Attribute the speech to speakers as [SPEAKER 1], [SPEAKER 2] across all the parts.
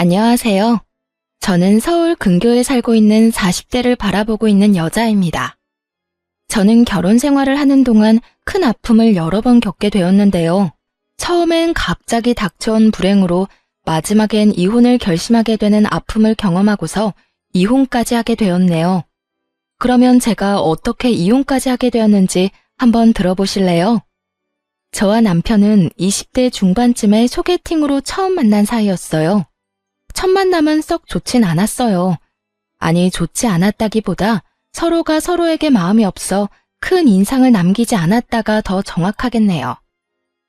[SPEAKER 1] 안녕하세요. 저는 서울 근교에 살고 있는 40대를 바라보고 있는 여자입니다. 저는 결혼 생활을 하는 동안 큰 아픔을 여러 번 겪게 되었는데요. 처음엔 갑자기 닥쳐온 불행으로 마지막엔 이혼을 결심하게 되는 아픔을 경험하고서 이혼까지 하게 되었네요. 그러면 제가 어떻게 이혼까지 하게 되었는지 한번 들어보실래요? 저와 남편은 20대 중반쯤에 소개팅으로 처음 만난 사이였어요. 첫 만남은 썩 좋진 않았어요. 아니, 좋지 않았다기보다 서로가 서로에게 마음이 없어 큰 인상을 남기지 않았다가 더 정확하겠네요.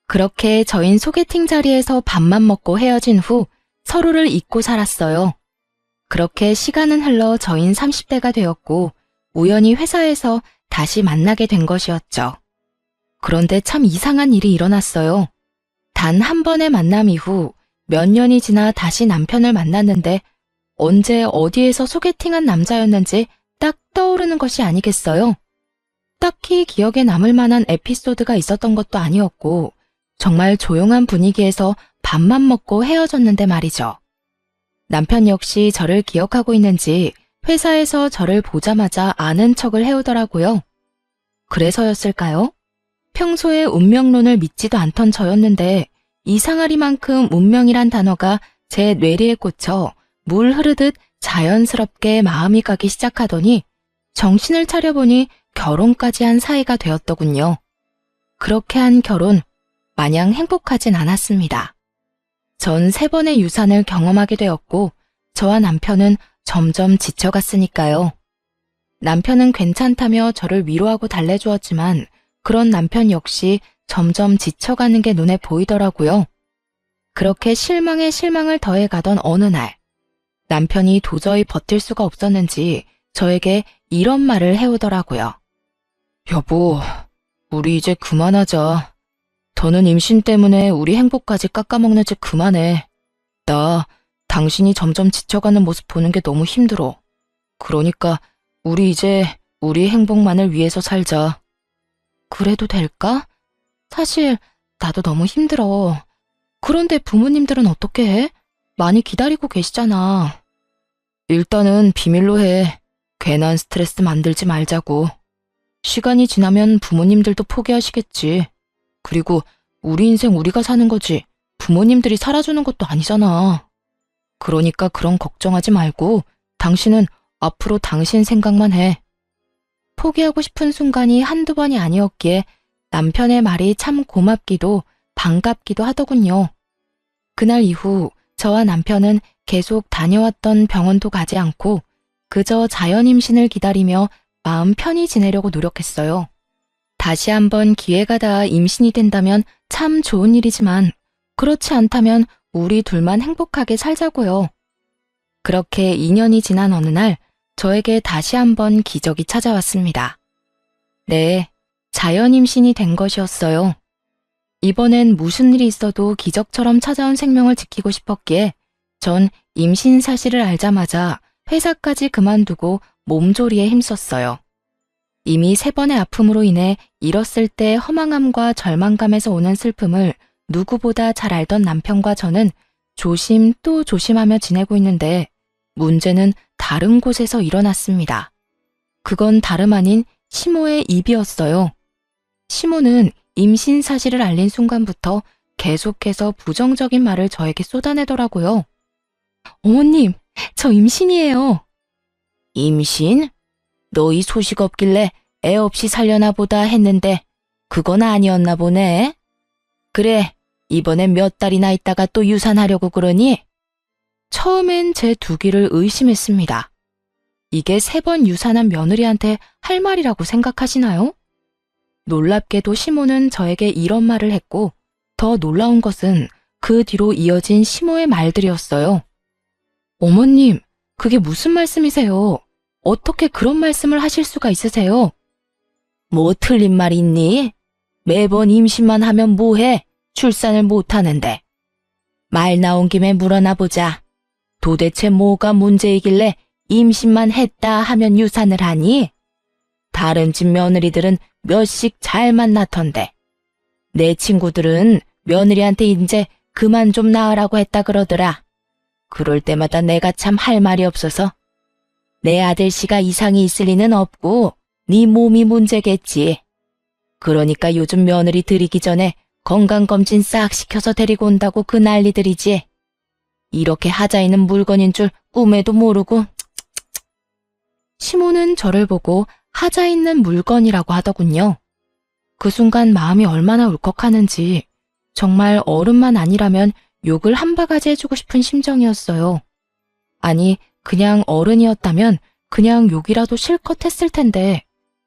[SPEAKER 1] 그렇게 저흰 소개팅 자리에서 밥만 먹고 헤어진 후 서로를 잊고 살았어요. 그렇게 시간은 흘러 저흰 30대가 되었고 우연히 회사에서 다시 만나게 된 것이었죠. 그런데 참 이상한 일이 일어났어요. 단 한 번의 만남 이후 몇 년이 지나 다시 남편을 만났는데 언제 어디에서 소개팅한 남자였는지 딱 떠오르는 것이 아니겠어요? 딱히 기억에 남을 만한 에피소드가 있었던 것도 아니었고 정말 조용한 분위기에서 밥만 먹고 헤어졌는데 말이죠. 남편 역시 저를 기억하고 있는지 회사에서 저를 보자마자 아는 척을 해오더라고요. 그래서였을까요? 평소에 운명론을 믿지도 않던 저였는데 이상하리만큼 운명이란 단어가 제 뇌리에 꽂혀 물 흐르듯 자연스럽게 마음이 가기 시작하더니 정신을 차려보니 결혼까지 한 사이가 되었더군요. 그렇게 한 결혼, 마냥 행복하진 않았습니다. 전 3번의 유산을 경험하게 되었고 저와 남편은 점점 지쳐갔으니까요. 남편은 괜찮다며 저를 위로하고 달래주었지만 그런 남편 역시 점점 지쳐가는 게 눈에 보이더라고요. 그렇게 실망에 실망을 더해가던 어느 날, 남편이 도저히 버틸 수가 없었는지 저에게 이런 말을 해오더라고요. 여보, 우리 이제 그만하자. 더는 임신 때문에 우리 행복까지 깎아먹는 짓 그만해. 나 당신이 점점 지쳐가는 모습 보는 게 너무 힘들어. 그러니까 우리 이제 우리 행복만을 위해서 살자. 그래도 될까? 사실 나도 너무 힘들어. 그런데 부모님들은 어떻게 해? 많이 기다리고 계시잖아. 일단은 비밀로 해. 괜한 스트레스 만들지 말자고. 시간이 지나면 부모님들도 포기하시겠지. 그리고 우리 인생 우리가 사는 거지 부모님들이 살아주는 것도 아니잖아. 그러니까 그런 걱정하지 말고 당신은 앞으로 당신 생각만 해. 포기하고 싶은 순간이 한두 번이 아니었기에 남편의 말이 참 고맙기도 반갑기도 하더군요. 그날 이후 저와 남편은 계속 다녀왔던 병원도 가지 않고 그저 자연 임신을 기다리며 마음 편히 지내려고 노력했어요. 다시 한번 기회가 닿아 임신이 된다면 참 좋은 일이지만 그렇지 않다면 우리 둘만 행복하게 살자고요. 그렇게 2년이 지난 어느 날 저에게 다시 한번 기적이 찾아왔습니다. 네, 자연 임신이 된 것이었어요. 이번엔 무슨 일이 있어도 기적처럼 찾아온 생명을 지키고 싶었기에 전 임신 사실을 알자마자 회사까지 그만두고 몸조리에 힘썼어요. 이미 3번의 아픔으로 인해 잃었을 때 허망함과 절망감에서 오는 슬픔을 누구보다 잘 알던 남편과 저는 조심 또 조심하며 지내고 있는데 문제는 다른 곳에서 일어났습니다. 그건 다름 아닌 시모의 입이었어요. 시모는 임신 사실을 알린 순간부터 계속해서 부정적인 말을 저에게 쏟아내더라고요. 어머님, 저 임신이에요. 임신? 너 이 소식 없길래 애 없이 살려나 보다 했는데 그건 아니었나 보네. 그래, 이번엔 몇 달이나 있다가 또 유산하려고 그러니? 처음엔 제 두 귀를 의심했습니다. 이게 3번 유산한 며느리한테 할 말이라고 생각하시나요? 놀랍게도 시모는 저에게 이런 말을 했고 더 놀라운 것은 그 뒤로 이어진 시모의 말들이었어요. 어머님, 그게 무슨 말씀이세요? 어떻게 그런 말씀을 하실 수가 있으세요? 뭐 틀린 말 있니? 매번 임신만 하면 뭐해? 출산을 못하는데. 말 나온 김에 물어나 보자. 도대체 뭐가 문제이길래 임신만 했다 하면 유산을 하니? 다른 집 며느리들은 몇씩 잘 만나던데. 내 친구들은 며느리한테 이제 그만 좀 낳으라고 했다 그러더라. 그럴 때마다 내가 참 할 말이 없어서. 내 아들씨가 이상이 있을 리는 없고 네 몸이 문제겠지. 그러니까 요즘 며느리 들이기 전에 건강검진 싹 시켜서 데리고 온다고 그 난리들이지. 이렇게 하자 있는 물건인 줄 꿈에도 모르고. 시모는 저를 보고 하자 있는 물건이라고 하더군요. 그 순간 마음이 얼마나 울컥하는지 정말 어른만 아니라면 욕을 한 바가지 해주고 싶은 심정이었어요. 아니, 그냥 어른이었다면 그냥 욕이라도 실컷 했을 텐데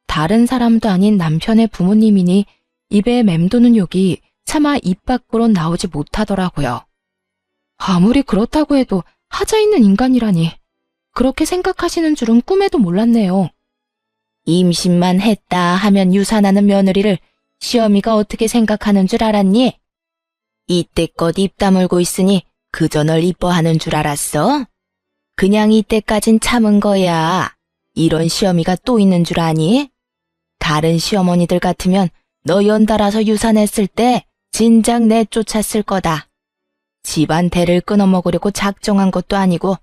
[SPEAKER 1] 다른 사람도 아닌 남편의 부모님이니 입에 맴도는 욕이 차마 입 밖으로 나오지 못하더라고요. 아무리 그렇다고 해도 하자 있는 인간이라니 그렇게 생각하시는 줄은 꿈에도 몰랐네요. 임신만 했다 하면 유산하는 며느리를 시어미가 어떻게 생각하는 줄 알았니? 이때껏 입 다물고 있으니 그저 널 이뻐하는 줄 알았어? 그냥 이때까진 참은 거야. 이런 시어미가 또 있는 줄 아니? 다른 시어머니들 같으면 너 연달아서 유산했을 때 진작 내쫓았을 거다. 집안 대를 끊어먹으려고 작정한 것도 아니고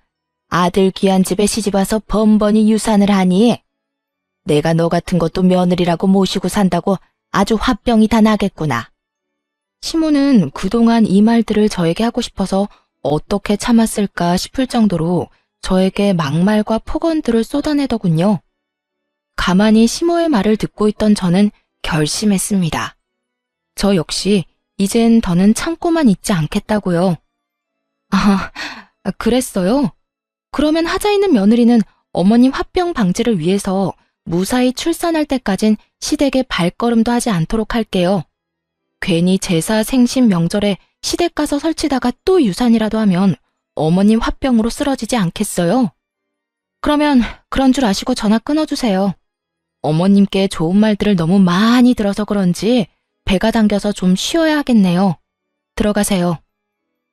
[SPEAKER 1] 아들 귀한 집에 시집와서 번번이 유산을 하니 내가 너 같은 것도 며느리라고 모시고 산다고 아주 화병이 다 나겠구나. 시모는 그동안 이 말들을 저에게 하고 싶어서 어떻게 참았을까 싶을 정도로 저에게 막말과 폭언들을 쏟아내더군요. 가만히 시모의 말을 듣고 있던 저는 결심했습니다. 저 역시 이젠 더는 참고만 있지 않겠다고요. 아, 그랬어요? 그러면 하자 있는 며느리는 어머님 화병 방지를 위해서 무사히 출산할 때까진 시댁에 발걸음도 하지 않도록 할게요. 괜히 제사 생신 명절에 시댁 가서 설치다가 또 유산이라도 하면 어머님 화병으로 쓰러지지 않겠어요? 그러면 그런 줄 아시고 전화 끊어주세요. 어머님께 좋은 말들을 너무 많이 들어서 그런지 배가 당겨서 좀 쉬어야 하겠네요. 들어가세요.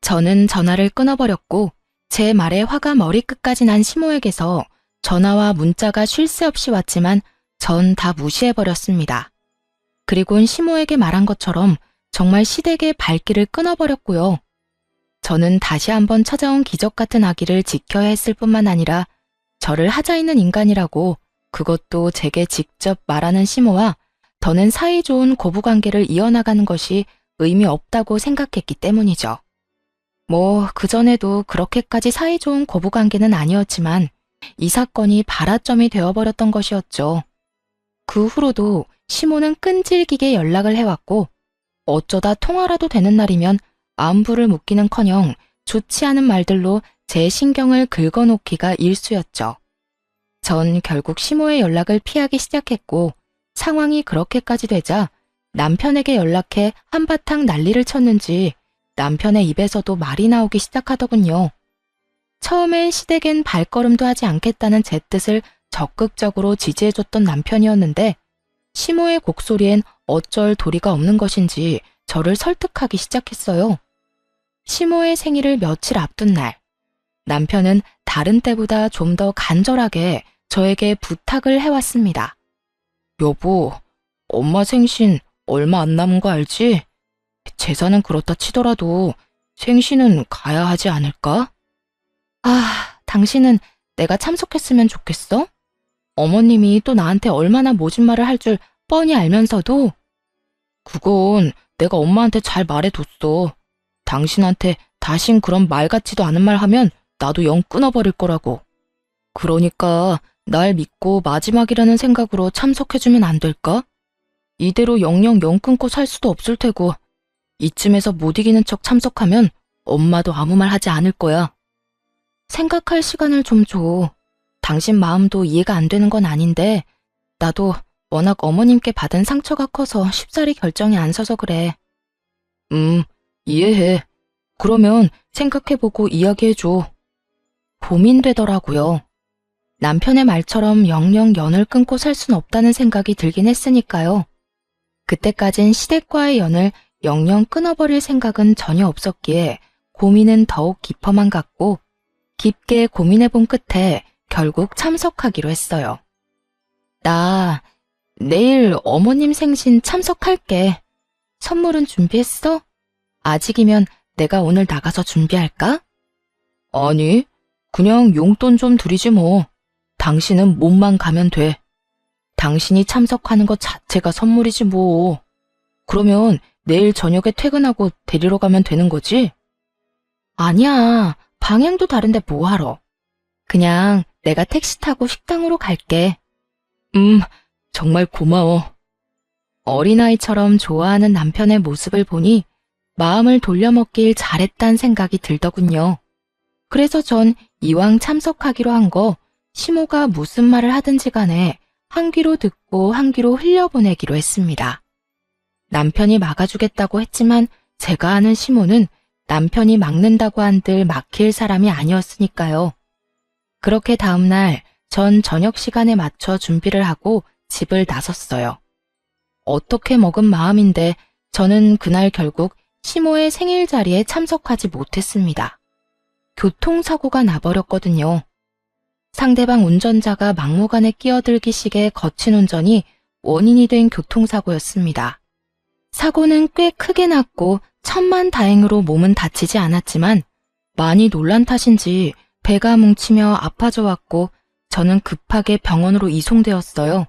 [SPEAKER 1] 저는 전화를 끊어버렸고 제 말에 화가 머리끝까지 난 시모에게서 전화와 문자가 쉴 새 없이 왔지만 전 다 무시해버렸습니다. 그리곤 시모에게 말한 것처럼 정말 시댁의 발길을 끊어버렸고요. 저는 다시 한번 찾아온 기적 같은 아기를 지켜야 했을 뿐만 아니라 저를 하자 있는 인간이라고 그것도 제게 직접 말하는 시모와 더는 사이좋은 고부관계를 이어나가는 것이 의미 없다고 생각했기 때문이죠. 그전에도 그렇게까지 사이좋은 고부관계는 아니었지만 이 사건이 발화점이 되어버렸던 것이었죠. 그 후로도 시모는 끈질기게 연락을 해왔고 어쩌다 통화라도 되는 날이면 안부를 묻기는커녕 좋지 않은 말들로 제 신경을 긁어놓기가 일쑤였죠. 전 결국 시모의 연락을 피하기 시작했고 상황이 그렇게까지 되자 남편에게 연락해 한바탕 난리를 쳤는지 남편의 입에서도 말이 나오기 시작하더군요. 처음엔 시댁엔 발걸음도 하지 않겠다는 제 뜻을 적극적으로 지지해줬던 남편이었는데 시모의 곡소리엔 어쩔 도리가 없는 것인지 저를 설득하기 시작했어요. 시모의 생일을 며칠 앞둔 날, 남편은 다른 때보다 좀 더 간절하게 저에게 부탁을 해왔습니다. 여보, 엄마 생신 얼마 안 남은 거 알지? 제사는 그렇다 치더라도 생신은 가야 하지 않을까? 당신은 내가 참석했으면 좋겠어? 어머님이 또 나한테 얼마나 모진 말을 할 줄 뻔히 알면서도. 그건 내가 엄마한테 잘 말해뒀어. 당신한테 다신 그런 말 같지도 않은 말 하면 나도 영 끊어버릴 거라고. 그러니까 날 믿고 마지막이라는 생각으로 참석해주면 안 될까? 이대로 영영 영 끊고 살 수도 없을 테고 이쯤에서 못 이기는 척 참석하면 엄마도 아무 말 하지 않을 거야. 생각할 시간을 좀 줘. 당신 마음도 이해가 안 되는 건 아닌데 나도 워낙 어머님께 받은 상처가 커서 쉽사리 결정이 안 서서 그래. 이해해. 그러면 생각해보고 이야기해줘. 고민되더라고요. 남편의 말처럼 영영 연을 끊고 살 순 없다는 생각이 들긴 했으니까요. 그때까진 시댁과의 연을 영영 끊어버릴 생각은 전혀 없었기에 고민은 더욱 깊어만 갔고 깊게 고민해본 끝에 결국 참석하기로 했어요. 나 내일 어머님 생신 참석할게. 선물은 준비했어? 아직이면 내가 오늘 나가서 준비할까? 아니, 그냥 용돈 좀 드리지 뭐. 당신은 몸만 가면 돼. 당신이 참석하는 것 자체가 선물이지 뭐. 그러면 내일 저녁에 퇴근하고 데리러 가면 되는 거지? 아니야, 방향도 다른데 뭐하러. 그냥 내가 택시 타고 식당으로 갈게. 정말 고마워. 어린아이처럼 좋아하는 남편의 모습을 보니 마음을 돌려먹길 잘했단 생각이 들더군요. 그래서 전 이왕 참석하기로 한 거 시모가 무슨 말을 하든지 간에 한 귀로 듣고 한 귀로 흘려보내기로 했습니다. 남편이 막아주겠다고 했지만 제가 아는 시모는 남편이 막는다고 한들 막힐 사람이 아니었으니까요. 그렇게 다음날 전 저녁 시간에 맞춰 준비를 하고 집을 나섰어요. 어떻게 먹은 마음인데 저는 그날 결국 시모의 생일 자리에 참석하지 못했습니다. 교통사고가 나버렸거든요. 상대방 운전자가 막무가내 끼어들기식의 거친 운전이 원인이 된 교통사고였습니다. 사고는 꽤 크게 났고 천만다행으로 몸은 다치지 않았지만 많이 놀란 탓인지 배가 뭉치며 아파져 왔고 저는 급하게 병원으로 이송되었어요.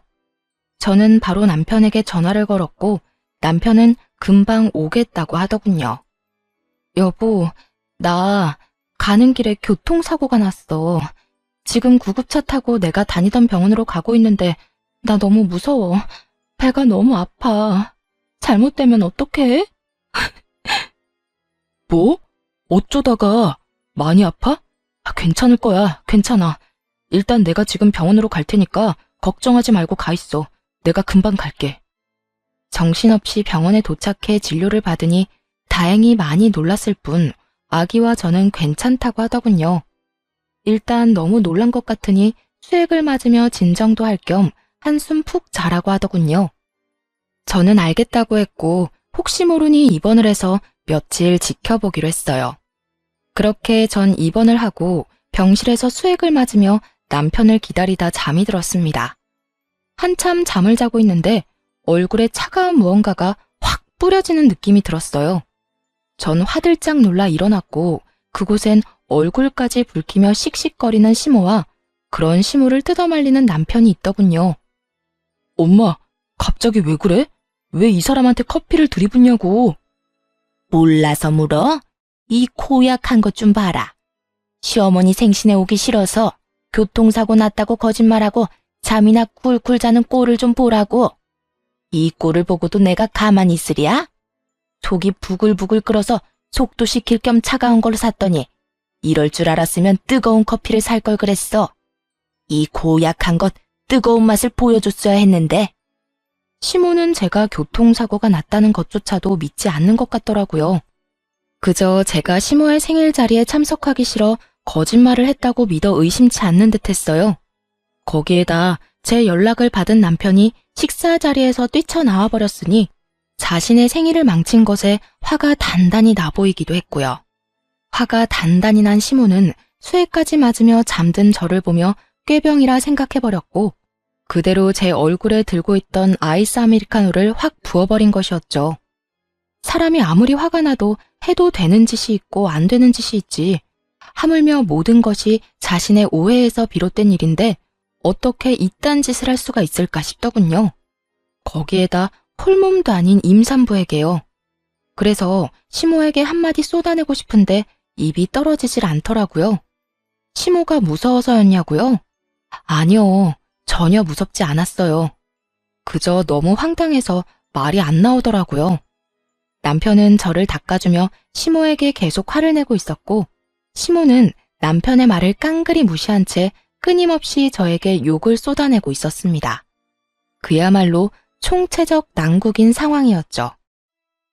[SPEAKER 1] 저는 바로 남편에게 전화를 걸었고 남편은 금방 오겠다고 하더군요. 여보, 나 가는 길에 교통사고가 났어. 지금 구급차 타고 내가 다니던 병원으로 가고 있는데 나 너무 무서워. 배가 너무 아파. 잘못되면 어떡해? 뭐? 어쩌다가 많이 아파? 괜찮을 거야. 괜찮아. 일단 내가 지금 병원으로 갈 테니까 걱정하지 말고 가 있어. 내가 금방 갈게. 정신없이 병원에 도착해 진료를 받으니 다행히 많이 놀랐을 뿐 아기와 저는 괜찮다고 하더군요. 일단 너무 놀란 것 같으니 수액을 맞으며 진정도 할 겸 한숨 푹 자라고 하더군요. 저는 알겠다고 했고 혹시 모르니 입원을 해서 며칠 지켜보기로 했어요. 그렇게 전 입원을 하고 병실에서 수액을 맞으며 남편을 기다리다 잠이 들었습니다. 한참 잠을 자고 있는데 얼굴에 차가운 무언가가 확 뿌려지는 느낌이 들었어요. 전 화들짝 놀라 일어났고 그곳엔 얼굴까지 붉히며 씩씩거리는 시모와 그런 시모를 뜯어말리는 남편이 있더군요. 엄마, 갑자기 왜 그래? 왜 이 사람한테 커피를 들이붓냐고. 몰라서 물어? 이 고약한 것 좀 봐라. 시어머니 생신에 오기 싫어서 교통사고 났다고 거짓말하고 잠이나 꿀꿀 자는 꼴을 좀 보라고. 이 꼴을 보고도 내가 가만히 있으랴? 속이 부글부글 끓어서 속도시킬 겸 차가운 걸로 샀더니 이럴 줄 알았으면 뜨거운 커피를 살 걸 그랬어. 이 고약한 것 뜨거운 맛을 보여줬어야 했는데. 시모는 제가 교통사고가 났다는 것조차도 믿지 않는 것 같더라고요. 그저 제가 시모의 생일 자리에 참석하기 싫어 거짓말을 했다고 믿어 의심치 않는 듯 했어요. 거기에다 제 연락을 받은 남편이 식사 자리에서 뛰쳐나와 버렸으니 자신의 생일을 망친 것에 화가 단단히 나 보이기도 했고요. 화가 단단히 난 시모는 수액까지 맞으며 잠든 저를 보며 꾀병이라 생각해버렸고 그대로 제 얼굴에 들고 있던 아이스 아메리카노를 확 부어버린 것이었죠. 사람이 아무리 화가 나도 해도 되는 짓이 있고 안 되는 짓이 있지. 하물며 모든 것이 자신의 오해에서 비롯된 일인데 어떻게 이딴 짓을 할 수가 있을까 싶더군요. 거기에다 홀몸도 아닌 임산부에게요. 그래서 시모에게 한마디 쏟아내고 싶은데 입이 떨어지질 않더라고요. 시모가 무서워서였냐고요? 아니요, 전혀 무섭지 않았어요. 그저 너무 황당해서 말이 안 나오더라고요. 남편은 저를 닦아주며 시모에게 계속 화를 내고 있었고 시모는 남편의 말을 깡그리 무시한 채 끊임없이 저에게 욕을 쏟아내고 있었습니다. 그야말로 총체적 난국인 상황이었죠.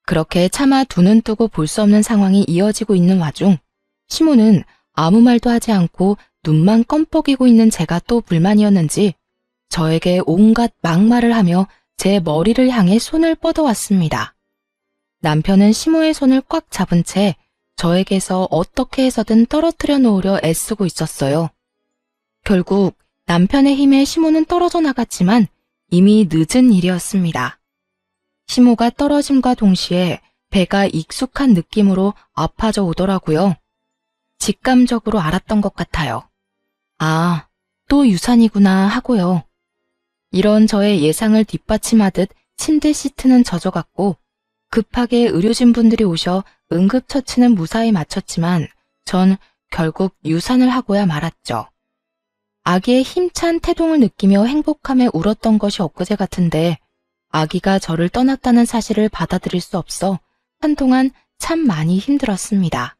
[SPEAKER 1] 그렇게 차마 두 눈 뜨고 볼 수 없는 상황이 이어지고 있는 와중 시모는 아무 말도 하지 않고 눈만 껌뻑이고 있는 제가 또 불만이었는지 저에게 온갖 막말을 하며 제 머리를 향해 손을 뻗어왔습니다. 남편은 시모의 손을 꽉 잡은 채 저에게서 어떻게 해서든 떨어뜨려 놓으려 애쓰고 있었어요. 결국 남편의 힘에 시모는 떨어져 나갔지만 이미 늦은 일이었습니다. 시모가 떨어짐과 동시에 배가 익숙한 느낌으로 아파져 오더라고요. 직감적으로 알았던 것 같아요. 아, 또 유산이구나 하고요. 이런 저의 예상을 뒷받침하듯 침대 시트는 젖어갔고 급하게 의료진 분들이 오셔 응급처치는 무사히 마쳤지만 전 결국 유산을 하고야 말았죠. 아기의 힘찬 태동을 느끼며 행복함에 울었던 것이 엊그제 같은데 아기가 저를 떠났다는 사실을 받아들일 수 없어 한동안 참 많이 힘들었습니다.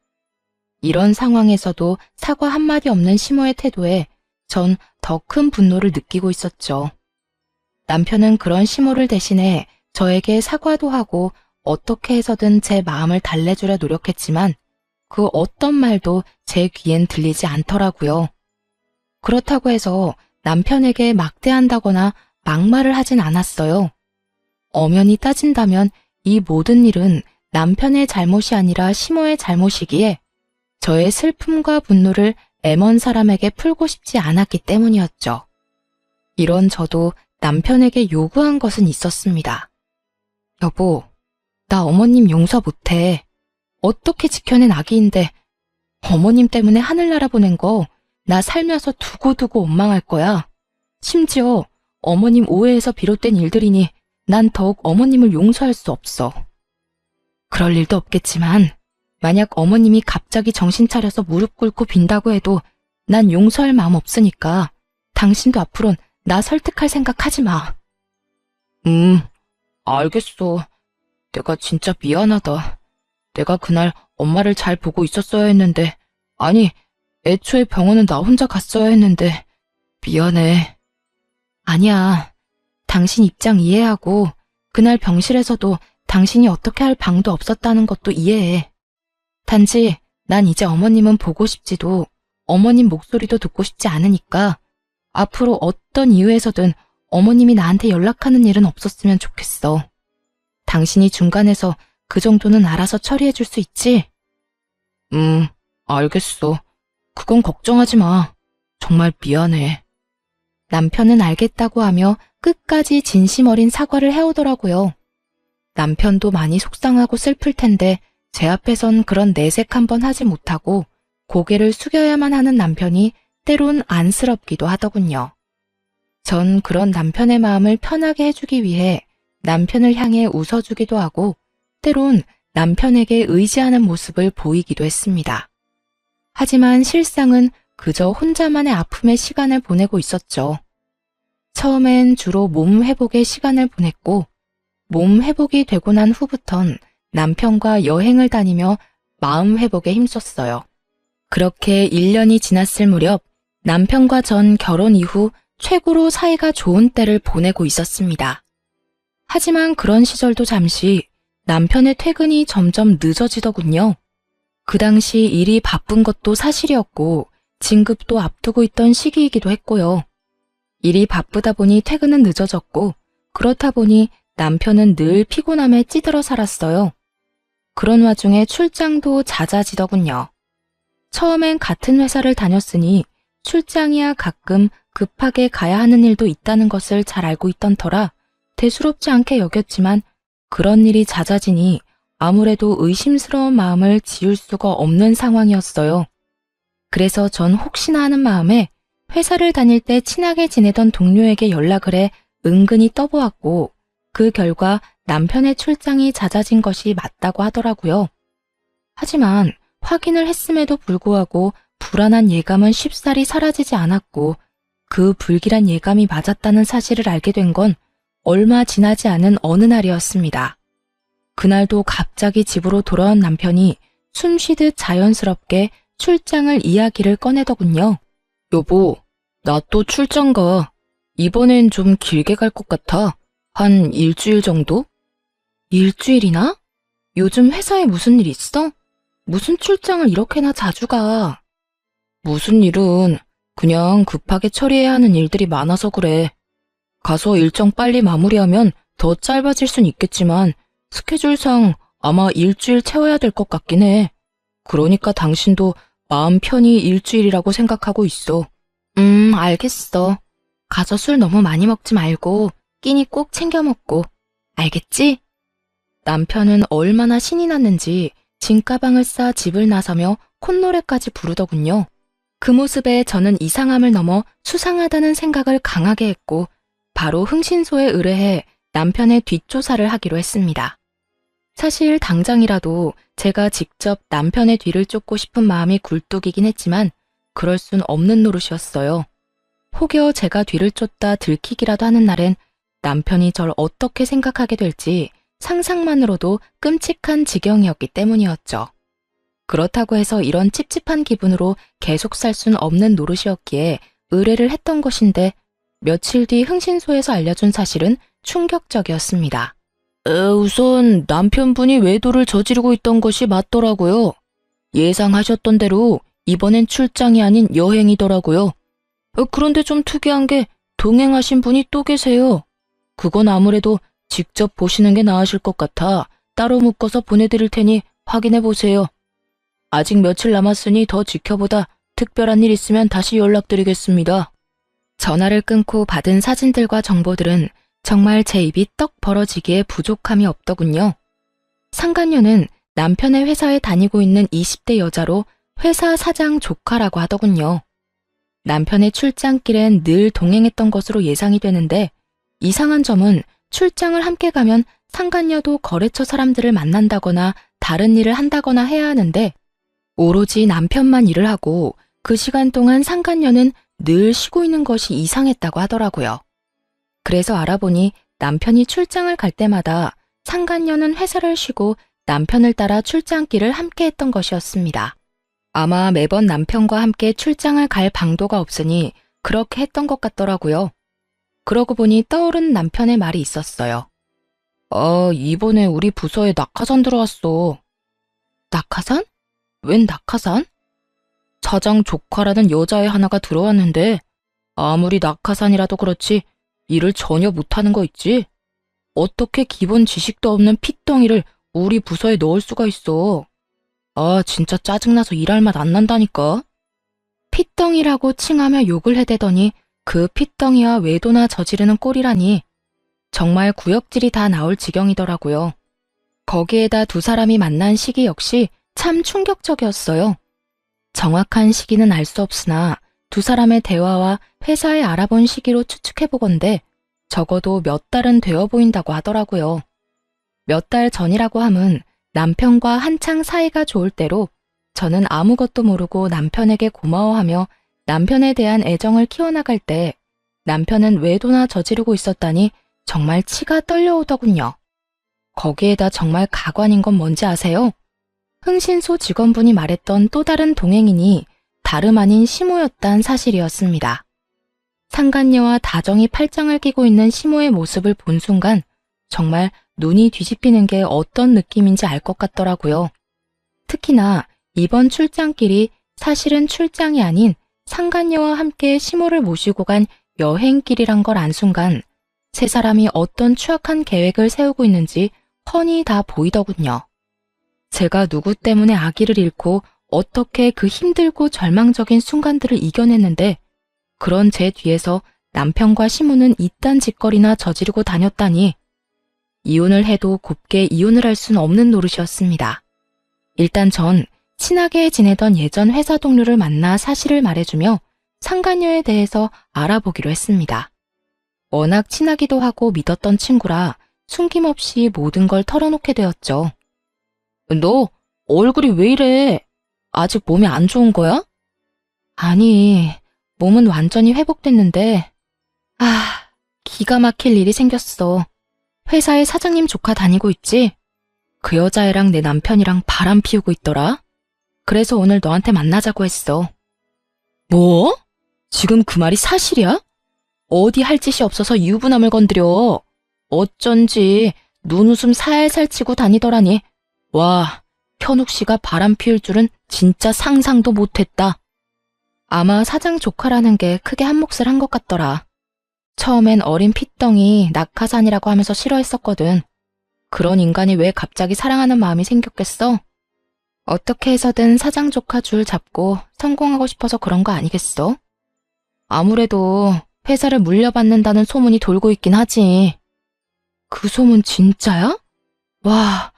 [SPEAKER 1] 이런 상황에서도 사과 한마디 없는 시모의 태도에 전 더 큰 분노를 느끼고 있었죠. 남편은 그런 시모를 대신해 저에게 사과도 하고 어떻게 해서든 제 마음을 달래주려 노력했지만 그 어떤 말도 제 귀엔 들리지 않더라고요. 그렇다고 해서 남편에게 막대한다거나 막말을 하진 않았어요. 엄연히 따진다면 이 모든 일은 남편의 잘못이 아니라 시모의 잘못이기에 저의 슬픔과 분노를 M1 사람에게 풀고 싶지 않았기 때문이었죠. 이런 저도 남편에게 요구한 것은 있었습니다. 여보, 나 어머님 용서 못해. 어떻게 지켜낸 아기인데 어머님 때문에 하늘나라 보낸 거 나 살면서 두고두고 원망할 거야. 심지어 어머님 오해에서 비롯된 일들이니 난 더욱 어머님을 용서할 수 없어. 그럴 일도 없겠지만 만약 어머님이 갑자기 정신 차려서 무릎 꿇고 빈다고 해도 난 용서할 마음 없으니까 당신도 앞으론 나 설득할 생각 하지 마. 알겠어. 내가 진짜 미안하다. 내가 그날 엄마를 잘 보고 있었어야 했는데, 아니, 애초에 병원은 나 혼자 갔어야 했는데, 미안해. 아니야. 당신 입장 이해하고, 그날 병실에서도 당신이 어떻게 할 방도 없었다는 것도 이해해. 단지 난 이제 어머님은 보고 싶지도, 어머님 목소리도 듣고 싶지 않으니까, 앞으로 어떤 이유에서든 어머님이 나한테 연락하는 일은 없었으면 좋겠어. 당신이 중간에서 그 정도는 알아서 처리해 줄 수 있지? 알겠어. 그건 걱정하지 마. 정말 미안해. 남편은 알겠다고 하며 끝까지 진심 어린 사과를 해오더라고요. 남편도 많이 속상하고 슬플 텐데 제 앞에선 그런 내색 한번 하지 못하고 고개를 숙여야만 하는 남편이 때론 안쓰럽기도 하더군요. 전 그런 남편의 마음을 편하게 해주기 위해 남편을 향해 웃어주기도 하고 때론 남편에게 의지하는 모습을 보이기도 했습니다. 하지만 실상은 그저 혼자만의 아픔의 시간을 보내고 있었죠. 처음엔 주로 몸 회복에 시간을 보냈고 몸 회복이 되고 난 후부턴 남편과 여행을 다니며 마음 회복에 힘썼어요. 그렇게 1년이 지났을 무렵 남편과 전 결혼 이후 최고로 사이가 좋은 때를 보내고 있었습니다. 하지만 그런 시절도 잠시 남편의 퇴근이 점점 늦어지더군요. 그 당시 일이 바쁜 것도 사실이었고 진급도 앞두고 있던 시기이기도 했고요. 일이 바쁘다 보니 퇴근은 늦어졌고 그렇다 보니 남편은 늘 피곤함에 찌들어 살았어요. 그런 와중에 출장도 잦아지더군요. 처음엔 같은 회사를 다녔으니 출장이야 가끔 급하게 가야 하는 일도 있다는 것을 잘 알고 있던 터라 대수롭지 않게 여겼지만 그런 일이 잦아지니 아무래도 의심스러운 마음을 지울 수가 없는 상황이었어요. 그래서 전 혹시나 하는 마음에 회사를 다닐 때 친하게 지내던 동료에게 연락을 해 은근히 떠보았고 그 결과 남편의 출장이 잦아진 것이 맞다고 하더라고요. 하지만 확인을 했음에도 불구하고 불안한 예감은 쉽사리 사라지지 않았고 그 불길한 예감이 맞았다는 사실을 알게 된 건 얼마 지나지 않은 어느 날이었습니다. 그날도 갑자기 집으로 돌아온 남편이 숨쉬듯 자연스럽게 출장을 이야기를 꺼내더군요. 여보, 나 또 출장 가. 이번엔 좀 길게 갈 것 같아. 한 일주일 정도? 일주일이나? 요즘 회사에 무슨 일 있어? 무슨 출장을 이렇게나 자주 가? 무슨 일은 그냥 급하게 처리해야 하는 일들이 많아서 그래. 가서 일정 빨리 마무리하면 더 짧아질 순 있겠지만 스케줄상 아마 일주일 채워야 될 것 같긴 해. 그러니까 당신도 마음 편히 일주일이라고 생각하고 있어. 알겠어. 가서 술 너무 많이 먹지 말고 끼니 꼭 챙겨 먹고. 알겠지? 남편은 얼마나 신이 났는지 짐가방을 싸 집을 나서며 콧노래까지 부르더군요. 그 모습에 저는 이상함을 넘어 수상하다는 생각을 강하게 했고 바로 흥신소에 의뢰해 남편의 뒷조사를 하기로 했습니다. 사실 당장이라도 제가 직접 남편의 뒤를 쫓고 싶은 마음이 굴뚝이긴 했지만 그럴 순 없는 노릇이었어요. 혹여 제가 뒤를 쫓다 들키기라도 하는 날엔 남편이 절 어떻게 생각하게 될지 상상만으로도 끔찍한 지경이었기 때문이었죠. 그렇다고 해서 이런 찝찝한 기분으로 계속 살 순 없는 노릇이었기에 의뢰를 했던 것인데 며칠 뒤 흥신소에서 알려준 사실은 충격적이었습니다. 우선 남편분이 외도를 저지르고 있던 것이 맞더라고요. 예상하셨던 대로 이번엔 출장이 아닌 여행이더라고요. 그런데 좀 특이한 게 동행하신 분이 또 계세요. 그건 아무래도 직접 보시는 게 나으실 것 같아 따로 묶어서 보내드릴 테니 확인해 보세요. 아직 며칠 남았으니 더 지켜보다 특별한 일 있으면 다시 연락드리겠습니다. 전화를 끊고 받은 사진들과 정보들은 정말 제 입이 떡 벌어지기에 부족함이 없더군요. 상간녀는 남편의 회사에 다니고 있는 20대 여자로 회사 사장 조카라고 하더군요. 남편의 출장길엔 늘 동행했던 것으로 예상이 되는데 이상한 점은 출장을 함께 가면 상간녀도 거래처 사람들을 만난다거나 다른 일을 한다거나 해야 하는데 오로지 남편만 일을 하고 그 시간 동안 상간녀는 늘 쉬고 있는 것이 이상했다고 하더라고요. 그래서 알아보니 남편이 출장을 갈 때마다 상간녀는 회사를 쉬고 남편을 따라 출장길을 함께 했던 것이었습니다. 아마 매번 남편과 함께 출장을 갈 방도가 없으니 그렇게 했던 것 같더라고요. 그러고 보니 떠오른 남편의 말이 있었어요. 이번에 우리 부서에 낙하산 들어왔어. 낙하산? 웬 낙하산? 사장 조카라는 여자애 하나가 들어왔는데 아무리 낙하산이라도 그렇지 일을 전혀 못하는 거 있지? 어떻게 기본 지식도 없는 핏덩이를 우리 부서에 넣을 수가 있어. 진짜 짜증나서 일할 맛 안 난다니까. 핏덩이라고 칭하며 욕을 해대더니 그 핏덩이와 외도나 저지르는 꼴이라니 정말 구역질이 다 나올 지경이더라고요. 거기에다 두 사람이 만난 시기 역시 참 충격적이었어요. 정확한 시기는 알 수 없으나 두 사람의 대화와 회사에 알아본 시기로 추측해보건대 적어도 몇 달은 되어 보인다고 하더라고요. 몇 달 전이라고 함은 남편과 한창 사이가 좋을 때로 저는 아무것도 모르고 남편에게 고마워하며 남편에 대한 애정을 키워나갈 때 남편은 외도나 저지르고 있었다니 정말 치가 떨려오더군요. 거기에다 정말 가관인 건 뭔지 아세요? 흥신소 직원분이 말했던 또 다른 동행인이 다름 아닌 시모였단 사실이었습니다. 상간녀와 다정히 팔짱을 끼고 있는 시모의 모습을 본 순간 정말 눈이 뒤집히는 게 어떤 느낌인지 알 것 같더라고요. 특히나 이번 출장길이 사실은 출장이 아닌 상간녀와 함께 시모를 모시고 간 여행길이란 걸 안 순간 세 사람이 어떤 추악한 계획을 세우고 있는지 훤히 다 보이더군요. 제가 누구 때문에 아기를 잃고 어떻게 그 힘들고 절망적인 순간들을 이겨냈는데 그런 제 뒤에서 남편과 시모는 이딴 짓거리나 저지르고 다녔다니 이혼을 해도 곱게 이혼을 할 수는 없는 노릇이었습니다. 일단 전 친하게 지내던 예전 회사 동료를 만나 사실을 말해주며 상간녀에 대해서 알아보기로 했습니다. 워낙 친하기도 하고 믿었던 친구라 숨김없이 모든 걸 털어놓게 되었죠. 너 얼굴이 왜 이래? 아직 몸이 안 좋은 거야? 아니, 몸은 완전히 회복됐는데 기가 막힐 일이 생겼어. 회사에 사장님 조카 다니고 있지? 그 여자애랑 내 남편이랑 바람 피우고 있더라. 그래서 오늘 너한테 만나자고 했어. 뭐? 지금 그 말이 사실이야? 어디 할 짓이 없어서 유부남을 건드려. 어쩐지 눈웃음 살살 치고 다니더라니. 와, 현욱 씨가 바람 피울 줄은 진짜 상상도 못했다. 아마 사장 조카라는 게 크게 한 몫을 한 것 같더라. 처음엔 어린 핏덩이 낙하산이라고 하면서 싫어했었거든. 그런 인간이 왜 갑자기 사랑하는 마음이 생겼겠어? 어떻게 해서든 사장 조카 줄 잡고 성공하고 싶어서 그런 거 아니겠어? 아무래도 회사를 물려받는다는 소문이 돌고 있긴 하지. 그 소문 진짜야? 와,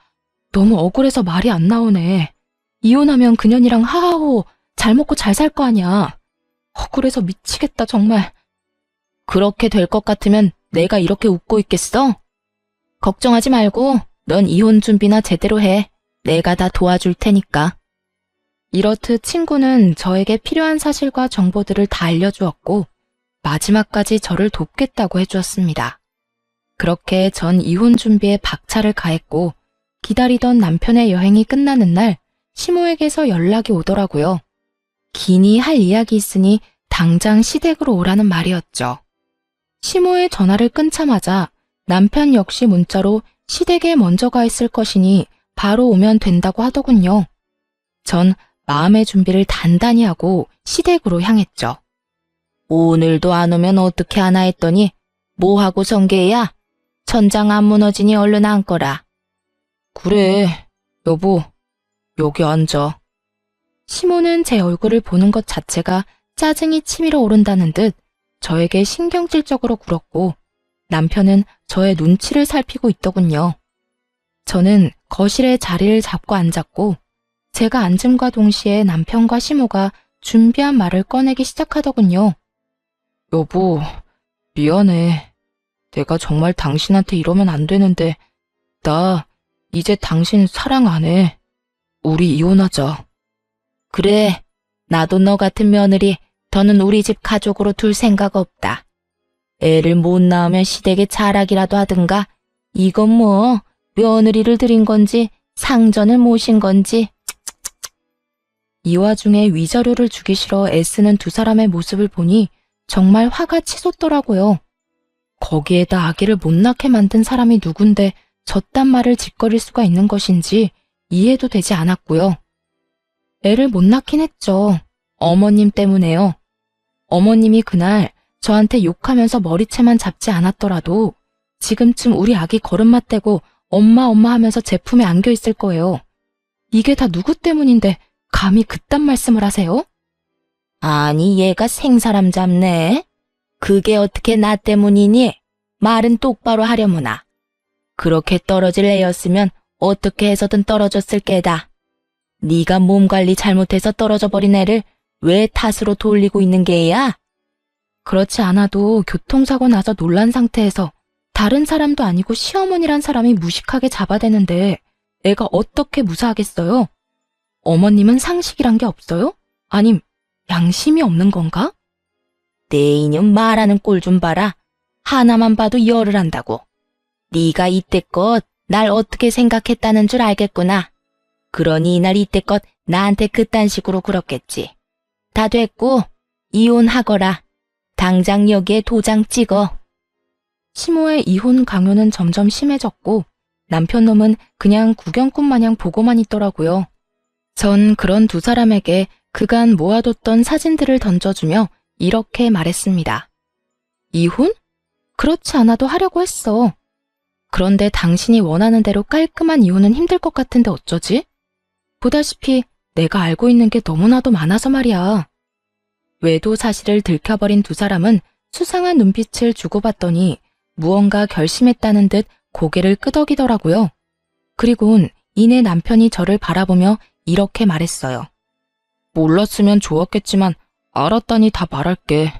[SPEAKER 1] 너무 억울해서 말이 안 나오네. 이혼하면 그년이랑 하하호 잘 먹고 잘 살 거 아니야. 억울해서 미치겠다, 정말. 그렇게 될 것 같으면 내가 이렇게 웃고 있겠어? 걱정하지 말고 넌 이혼 준비나 제대로 해. 내가 다 도와줄 테니까. 이렇듯 친구는 저에게 필요한 사실과 정보들을 다 알려주었고 마지막까지 저를 돕겠다고 해주었습니다. 그렇게 전 이혼 준비에 박차를 가했고 기다리던 남편의 여행이 끝나는 날 시모에게서 연락이 오더라고요. 기니 할 이야기 있으니 당장 시댁으로 오라는 말이었죠. 시모의 전화를 끊자마자 남편 역시 문자로 시댁에 먼저 가 있을 것이니 바로 오면 된다고 하더군요. 전 마음의 준비를 단단히 하고 시댁으로 향했죠. 오늘도 안 오면 어떻게 하나 했더니 뭐하고 성게야? 천장 안 무너지니 얼른 앉거라. 그래, 여보, 여기 앉아. 시모는 제 얼굴을 보는 것 자체가 짜증이 치밀어 오른다는 듯 저에게 신경질적으로 굴었고 남편은 저의 눈치를 살피고 있더군요. 저는 거실에 자리를 잡고 앉았고 제가 앉음과 동시에 남편과 시모가 준비한 말을 꺼내기 시작하더군요. 여보, 미안해. 내가 정말 당신한테 이러면 안 되는데 나 이제 당신 사랑 안 해. 우리 이혼하자. 그래, 나도 너 같은 며느리 더는 우리 집 가족으로 둘 생각 없다. 애를 못 낳으면 시댁에 자락이라도 하든가. 이건 뭐 며느리를 들인 건지 상전을 모신 건지. 이 와중에 위자료를 주기 싫어 애쓰는 두 사람의 모습을 보니 정말 화가 치솟더라고요. 거기에다 아기를 못 낳게 만든 사람이 누군데 저딴 말을 짓거릴 수가 있는 것인지 이해도 되지 않았고요. 애를 못 낳긴 했죠. 어머님 때문에요. 어머님이 그날 저한테 욕하면서 머리채만 잡지 않았더라도 지금쯤 우리 아기 걸음마 떼고 엄마 엄마 하면서 제 품에 안겨 있을 거예요. 이게 다 누구 때문인데 감히 그딴 말씀을 하세요? 아니, 얘가 생사람 잡네. 그게 어떻게 나 때문이니? 말은 똑바로 하려무나. 그렇게 떨어질 애였으면 어떻게 해서든 떨어졌을 게다. 네가 몸 관리 잘못해서 떨어져 버린 애를 왜 탓으로 돌리고 있는 게야? 그렇지 않아도 교통사고 나서 놀란 상태에서 다른 사람도 아니고 시어머니란 사람이 무식하게 잡아대는데 애가 어떻게 무사하겠어요? 어머님은 상식이란 게 없어요? 아님 양심이 없는 건가? 내 이년 말하는 꼴 좀 봐라. 하나만 봐도 열을 한다고. 네가 이때껏 날 어떻게 생각했다는 줄 알겠구나. 그러니 이날 이때껏 나한테 그딴 식으로 굴었겠지. 다 됐고 이혼하거라. 당장 여기에 도장 찍어. 시모의 이혼 강요는 점점 심해졌고 남편 놈은 그냥 구경꾼 마냥 보고만 있더라고요. 전 그런 두 사람에게 그간 모아뒀던 사진들을 던져주며 이렇게 말했습니다. 이혼? 그렇지 않아도 하려고 했어. 그런데 당신이 원하는 대로 깔끔한 이혼은 힘들 것 같은데 어쩌지? 보다시피 내가 알고 있는 게 너무나도 많아서 말이야. 외도 사실을 들켜버린 두 사람은 수상한 눈빛을 주고받더니 무언가 결심했다는 듯 고개를 끄덕이더라고요. 그리곤 이내 남편이 저를 바라보며 이렇게 말했어요. 몰랐으면 좋았겠지만 알았다니 다 말할게.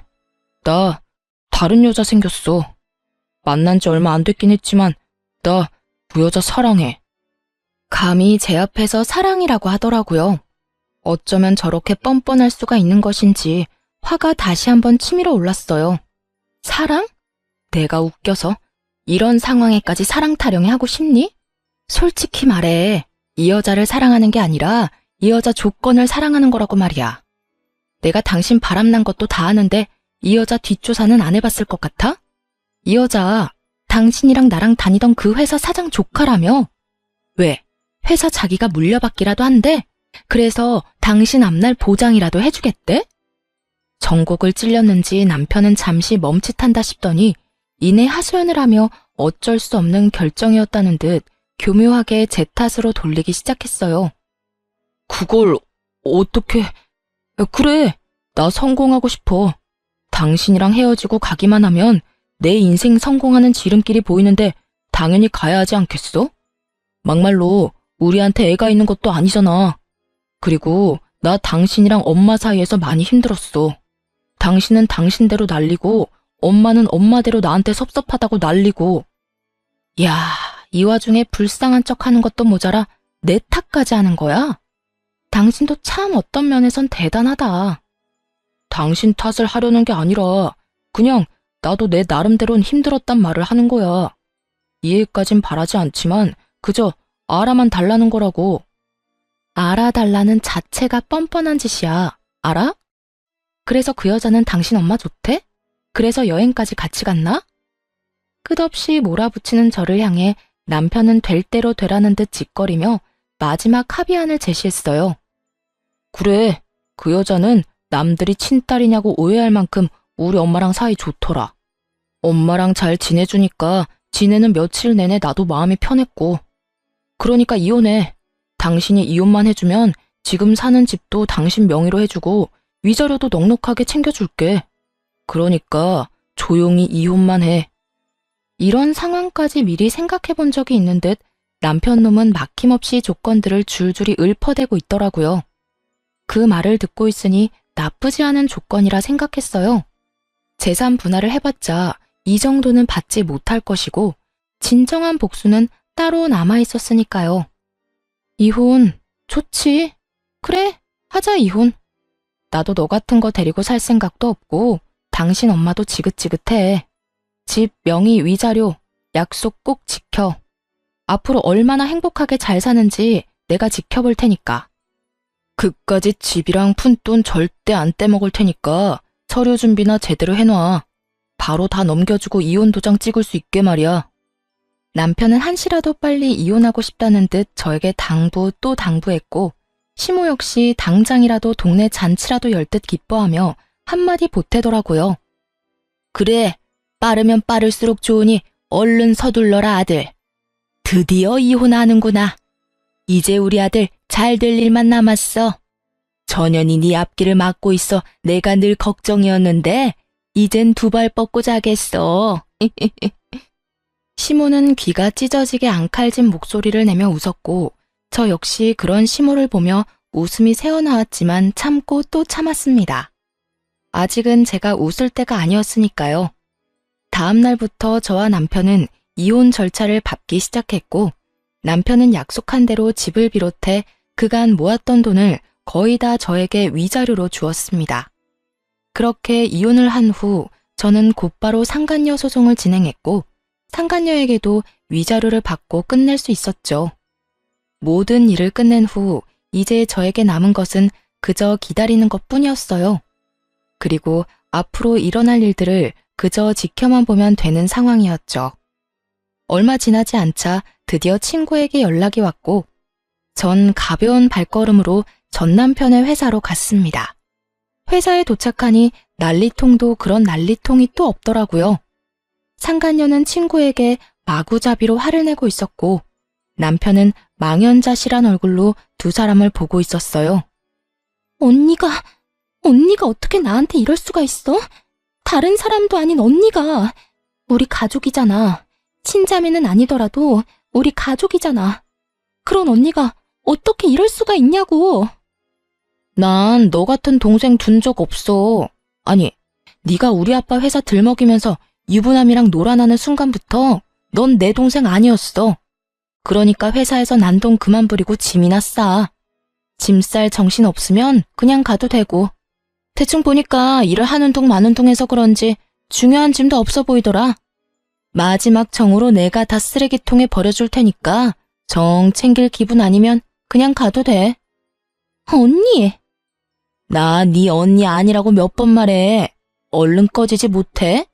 [SPEAKER 1] 나 다른 여자 생겼어. 만난 지 얼마 안 됐긴 했지만 나 그 여자 사랑해. 감히 제 앞에서 사랑이라고 하더라고요. 어쩌면 저렇게 뻔뻔할 수가 있는 것인지 화가 다시 한번 치밀어 올랐어요. 사랑? 내가 웃겨서 이런 상황에까지 사랑 타령이 하고 싶니? 솔직히 말해, 이 여자를 사랑하는 게 아니라 이 여자 조건을 사랑하는 거라고 말이야. 내가 당신 바람난 것도 다 아는데 이 여자 뒷조사는 안 해봤을 것 같아? 이 여자 당신이랑 나랑 다니던 그 회사 사장 조카라며? 왜? 회사 자기가 물려받기라도 한대? 그래서 당신 앞날 보장이라도 해주겠대? 정곡을 찔렸는지 남편은 잠시 멈칫한다 싶더니 이내 하소연을 하며 어쩔 수 없는 결정이었다는 듯 교묘하게 제 탓으로 돌리기 시작했어요. 그걸 어떻게... 그래, 나 성공하고 싶어. 당신이랑 헤어지고 가기만 하면 내 인생 성공하는 지름길이 보이는데 당연히 가야 하지 않겠어? 막말로 우리한테 애가 있는 것도 아니잖아. 그리고 나 당신이랑 엄마 사이에서 많이 힘들었어. 당신은 당신대로 난리고 엄마는 엄마대로 나한테 섭섭하다고 난리고. 야, 이 와중에 불쌍한 척하는 것도 모자라 내 탓까지 하는 거야? 당신도 참 어떤 면에선 대단하다. 당신 탓을 하려는 게 아니라 그냥 나도 내 나름대로는 힘들었단 말을 하는 거야. 이해까진 바라지 않지만 그저 알아만 달라는 거라고. 알아달라는 자체가 뻔뻔한 짓이야. 알아? 그래서 그 여자는 당신 엄마 좋대? 그래서 여행까지 같이 갔나? 끝없이 몰아붙이는 저를 향해 남편은 될 대로 되라는 듯 짓거리며 마지막 합의안을 제시했어요. 그래, 그 여자는 남들이 친딸이냐고 오해할 만큼 우리 엄마랑 사이 좋더라. 엄마랑 잘 지내주니까 지내는 며칠 내내 나도 마음이 편했고. 그러니까 이혼해. 당신이 이혼만 해주면 지금 사는 집도 당신 명의로 해주고 위자료도 넉넉하게 챙겨줄게. 그러니까 조용히 이혼만 해. 이런 상황까지 미리 생각해 본 적이 있는 듯 남편 놈은 막힘없이 조건들을 줄줄이 읊어대고 있더라고요. 그 말을 듣고 있으니 나쁘지 않은 조건이라 생각했어요. 재산 분할을 해봤자 이 정도는 받지 못할 것이고 진정한 복수는 따로 남아 있었으니까요. 이혼, 좋지. 그래, 하자 이혼. 나도 너 같은 거 데리고 살 생각도 없고 당신 엄마도 지긋지긋해. 집, 명의, 위자료, 약속 꼭 지켜. 앞으로 얼마나 행복하게 잘 사는지 내가 지켜볼 테니까. 그까짓 집이랑 푼돈 절대 안 떼먹을 테니까 서류 준비나 제대로 해놔. 바로 다 넘겨주고 이혼 도장 찍을 수 있게 말이야. 남편은 한시라도 빨리 이혼하고 싶다는 듯 저에게 당부 또 당부했고 시모 역시 당장이라도 동네 잔치라도 열 듯 기뻐하며 한마디 보태더라고요. 그래, 빠르면 빠를수록 좋으니 얼른 서둘러라 아들. 드디어 이혼하는구나. 이제 우리 아들 잘 될 일만 남았어. 전현이 네 앞길을 막고 있어 내가 늘 걱정이었는데 이젠 두 발 뻗고 자겠어. 시모는 귀가 찢어지게 앙칼진 목소리를 내며 웃었고 저 역시 그런 시모를 보며 웃음이 새어나왔지만 참고 또 참았습니다. 아직은 제가 웃을 때가 아니었으니까요. 다음 날부터 저와 남편은 이혼 절차를 밟기 시작했고 남편은 약속한 대로 집을 비롯해 그간 모았던 돈을 거의 다 저에게 위자료로 주었습니다. 그렇게 이혼을 한 후 저는 곧바로 상간녀 소송을 진행했고 상간녀에게도 위자료를 받고 끝낼 수 있었죠. 모든 일을 끝낸 후 이제 저에게 남은 것은 그저 기다리는 것뿐이었어요. 그리고 앞으로 일어날 일들을 그저 지켜만 보면 되는 상황이었죠. 얼마 지나지 않자 드디어 친구에게 연락이 왔고 전 가벼운 발걸음으로 전 남편의 회사로 갔습니다. 회사에 도착하니 난리통도 그런 난리통이 또 없더라고요. 상간녀는 친구에게 마구잡이로 화를 내고 있었고 남편은 망연자실한 얼굴로 두 사람을 보고 있었어요. 언니가 어떻게 나한테 이럴 수가 있어? 다른 사람도 아닌 언니가. 우리 가족이잖아. 친자매는 아니더라도 우리 가족이잖아. 그런 언니가 어떻게 이럴 수가 있냐고. 난 너 같은 동생 둔 적 없어. 아니, 네가 우리 아빠 회사 들먹이면서 유부남이랑 놀아나는 순간부터 넌 내 동생 아니었어. 그러니까 회사에서 난동 그만 부리고 짐이나 싸. 짐 쌀 정신 없으면 그냥 가도 되고. 대충 보니까 일을 하는 둥 마는 둥해서 그런지 중요한 짐도 없어 보이더라. 마지막 정으로 내가 다 쓰레기통에 버려줄 테니까 정 챙길 기분 아니면 그냥 가도 돼. 언니! 나 네 언니 아니라고 몇 번 말해. 얼른 꺼지지 못해?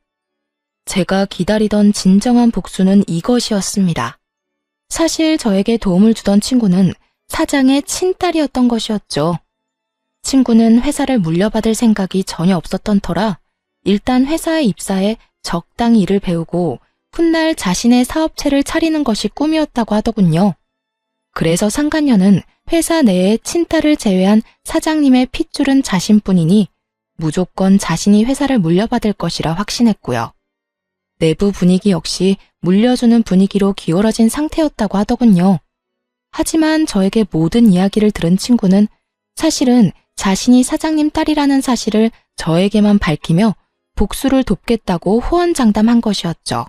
[SPEAKER 1] 제가 기다리던 진정한 복수는 이것이었습니다. 사실 저에게 도움을 주던 친구는 사장의 친딸이었던 것이었죠. 친구는 회사를 물려받을 생각이 전혀 없었던 터라 일단 회사에 입사해 적당히 일을 배우고 훗날 자신의 사업체를 차리는 것이 꿈이었다고 하더군요. 그래서 상간녀는 회사 내에 친딸을 제외한 사장님의 핏줄은 자신뿐이니 무조건 자신이 회사를 물려받을 것이라 확신했고요. 내부 분위기 역시 물려주는 분위기로 기울어진 상태였다고 하더군요. 하지만 저에게 모든 이야기를 들은 친구는 사실은 자신이 사장님 딸이라는 사실을 저에게만 밝히며 복수를 돕겠다고 호언장담한 것이었죠.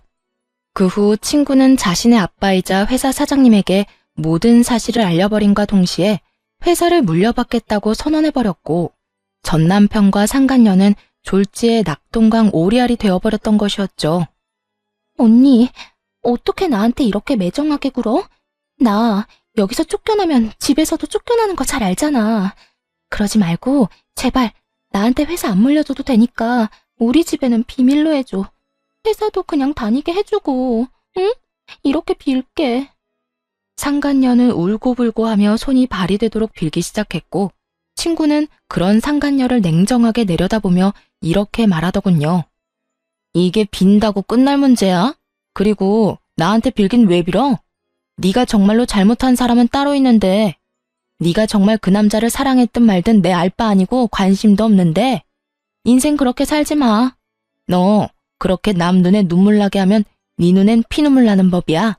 [SPEAKER 1] 그 후 친구는 자신의 아빠이자 회사 사장님에게 모든 사실을 알려버림과 동시에 회사를 물려받겠다고 선언해버렸고 전 남편과 상간녀는 졸지에 낙동강 오리알이 되어버렸던 것이었죠. 언니, 어떻게 나한테 이렇게 매정하게 굴어? 나 여기서 쫓겨나면 집에서도 쫓겨나는 거 잘 알잖아. 그러지 말고 제발 나한테 회사 안 물려줘도 되니까 우리 집에는 비밀로 해줘. 회사도 그냥 다니게 해주고, 응? 이렇게 빌게. 상간녀는 울고불고 하며 손이 발이 되도록 빌기 시작했고 친구는 그런 상간녀를 냉정하게 내려다보며 이렇게 말하더군요. 이게 빈다고 끝날 문제야? 그리고 나한테 빌긴 왜 빌어? 네가 정말로 잘못한 사람은 따로 있는데 네가 정말 그 남자를 사랑했든 말든 내 알 바 아니고 관심도 없는데 인생 그렇게 살지 마. 너 그렇게 남 눈에 눈물 나게 하면 네 눈엔 피눈물 나는 법이야.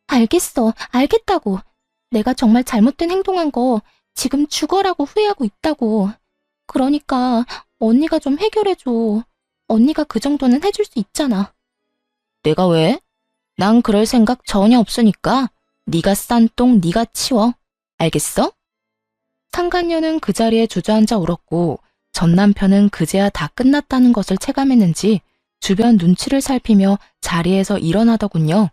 [SPEAKER 1] 알겠어. 알겠다고. 내가 정말 잘못된 행동한 거 지금 죽어라고 후회하고 있다고. 그러니까 언니가 좀 해결해줘. 언니가 그 정도는 해줄 수 있잖아. 내가 왜? 난 그럴 생각 전혀 없으니까 네가 싼 똥 네가 치워. 알겠어? 상간녀는 그 자리에 주저앉아 울었고 전 남편은 그제야 다 끝났다는 것을 체감했는지 주변 눈치를 살피며 자리에서 일어나더군요.